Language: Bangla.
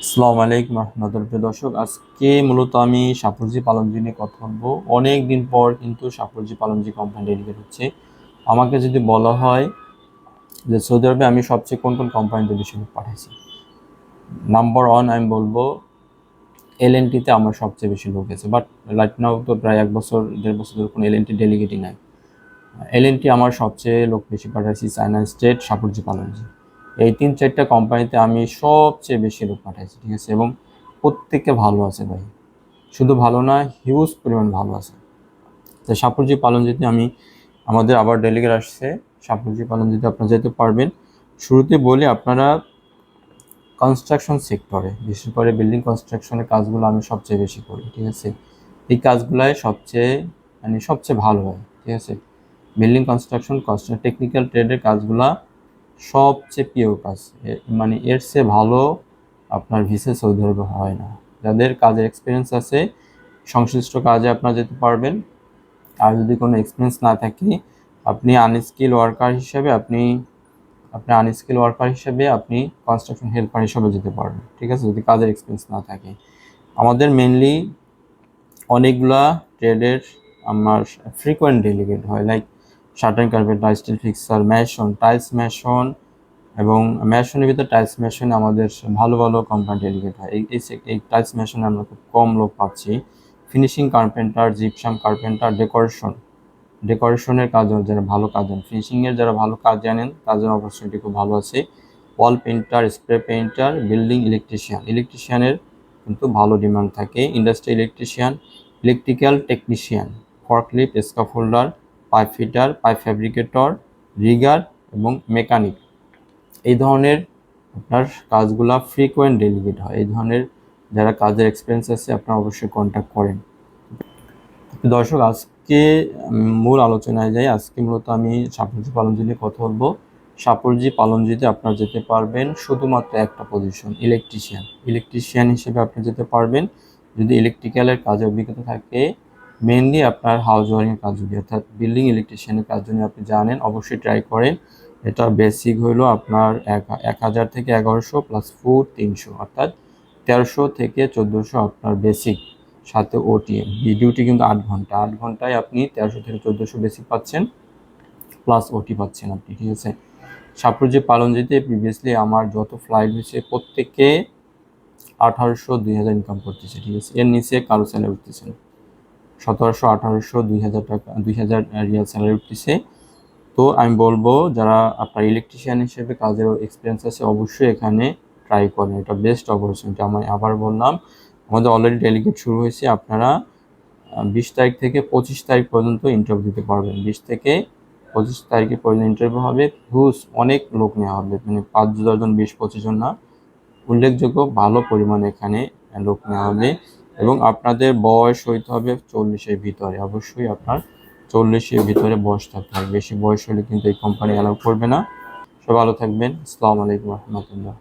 আসসালামু আলাইকুম রহমতুল্লাহ দর্শক, আজকে মূলত আমি সাপুরজি পালনজি নিয়ে কথা বলবো। অনেক দিন পর কিন্তু সাপুরজি পালনজি কোম্পানি ডেলিগেট হচ্ছে। আমাকে যদি বলা হয় যে সৌদি আরবে আমি সবচেয়ে কোন কোন কোম্পানিতে বেশি লোক পাঠাইছি, নাম্বার ওয়ান আমি বলবো এলএনটিতে আমার সবচেয়ে বেশি লোক গেছে। বাট রাইট নাও তো প্রায় 1 বছর 1.5 বছর ধরে কোনো এলএনটি ডেলিগেটই নাই। এলএনটি আমার সবচেয়ে লোক বেশি পাঠাইছি, চায়না স্টেট, সাপুরজি পালনজি। এই 3-4টা কোম্পানিতে আমি সবচেয়ে বেশি লোক পাঠাইছি, ঠিক আছে। এবং প্রত্যেকে ভালো আছে ভাই, শুধু ভালো না, হিউজ পরিমাণ ভালো আছে। তো সাপুরজি পালনজিতে আমি আমাদের আবার ডেলিগেট আসছে। সাপুরজি পালনজিতে আপনারা যেতে পারবেন। শুরুতে বলি, আপনারা কনস্ট্রাকশন সেক্টরে, বিশেষ করে বিল্ডিং কনস্ট্রাকশনের কাজগুলো আমি সবচেয়ে বেশি করি, ঠিক আছে। এই কাজগুলাই সবচেয়ে ভালো হয়, ঠিক আছে। বিল্ডিং কনস্ট্রাকশন টেকনিক্যাল ট্রেডের কাজগুলা সবচেয়ে প্রিয় কাজ। এর চেয়ে ভালো আপনার ভিসা সৌদি আরবে হয় না। যাদের কাজের এক্সপিরিয়েন্স আছে সংশ্লিষ্ট কাজে আপনারা যেতে পারবেন। আর যদি কোনো এক্সপিরিয়েন্স না থাকে, আপনি আনস্কিল ওয়ার্কার হিসেবে আপনি কনস্ট্রাকশন হেল্পার হিসেবে যেতে পারবেন, ঠিক আছে, যদি কাজের এক্সপিরিয়েন্স না থাকে। আমাদের মেনলি অনেকগুলা ট্রেডের আমার ফ্রিকোয়েন্ট ডেলিগেট হয়, like shuttering carpenter, still fixer, mason, tiles mason. এবং ম্যাশনের ভিতরে টাইলস মেশিনে আমাদের ভালো ভালো কোম্পানি ডেলিগেট হয়। এই টাইলস মেশিনে আমরা খুব কম লোক পাচ্ছি। ফিনিশিং কার্পেন্টার, জিপসাম কার্পেন্টার, ডেকোরেশনের কাজও যারা ভালো কাজ জানেন, ফিনিশিংয়ের যারা ভালো কাজ জানেন তাদের অপরচুনিটি খুব ভালো আছে। Wall painter, spray painter, building ইলেকট্রিশিয়ানের কিন্তু ভালো ডিমান্ড থাকে। Industry electrician, electrical technician, forklift, scaffolder, pipe fitter, pipe fabricator, rigger এবং মেকানিক। এই ধরনের আপনার কাজগুলা ফ্রিকোয়েন্ট ডেলিগেট হয়। এই ধরনের যারা কাজের এক্সপিরিয়েন্স আছে আপনারা অবশ্যই কন্ট্যাক্ট করেন। দর্শক, আজকে মূল আলোচনায় যাই। আজকে মূলত আমি সাপুরজি পালনজি নিয়ে কথা বলবো। সাপুরজি পালনজিতে আপনারা যেতে পারবেন শুধুমাত্র একটা পজিশন, ইলেকট্রিশিয়ান হিসেবে আপনি যেতে পারবেন। যদি ইলেকট্রিক্যালের কাজে অভিজ্ঞতা থাকে, মেনলি আপনার হাউস ওয়ারিংয়ের কাজ যদি, অর্থাৎ বিল্ডিং ইলেকট্রিশিয়ানের কাজ যদি আপনি জানেন, অবশ্যই ট্রাই করেন। এটা বেসিক হলো আপনার 1000 থেকে 1100 প্লাস ফুড 300, অর্থাৎ 1300 থেকে 1400 আপনার বেসিক, সাথে ওটিএম। ডিউটি কিন্তু 8 ঘন্টা, 8 ঘন্টায় আপনি 1300 থেকে 1400 বেসিক পাচ্ছেন, প্লাস ওটি পাচ্ছেন আপনি, ঠিক আছে। সাপুরজি পালনজিতে প্রিভিয়াসলি আমার যত ফ্লাইট হয়েছে প্রত্যেকে 1800 2000 ইনকাম করতেছে, ঠিক আছে। এর নিচে কারো স্যালারি উঠতেছে না। 1700, 1800, 2000 টাকা, 2000 রিয়াল স্যালারি উঠতেছে। তো আমি বলবো, যারা আপনার ইলেকট্রিশিয়ান হিসেবে কাজের এক্সপিরিয়েন্স আছে অবশ্যই এখানে ট্রাই করেন। এটা বেস্ট অপরচুনিটি। আমি আবার বললাম, আমাদের অলরেডি ডেলিগেট শুরু হয়েছে। আপনারা 20 তারিখ থেকে 25 তারিখ পর্যন্ত ইন্টারভিউ দিতে পারবেন। 20 থেকে 25 তারিখে পর্যন্ত ইন্টারভিউ হবে। অনেক লোক নেওয়া হবে, 5-10 জন, 20-25 জন না, উল্লেখযোগ্য ভালো পরিমাণে এখানে লোক নেওয়া হবে। এবং আপনাদের বয়স হইতে হবে 40-এর ভিতরে। অবশ্যই আপনার 40-এর ভিতরে বয়স থাকতে হবে। বেশি বয়স হলে কিন্তু এই কোম্পানি অ্যালাউ করবে না। সব ভালো থাকবেন। আসসালামু আলাইকুম রহমতুল্লাহ।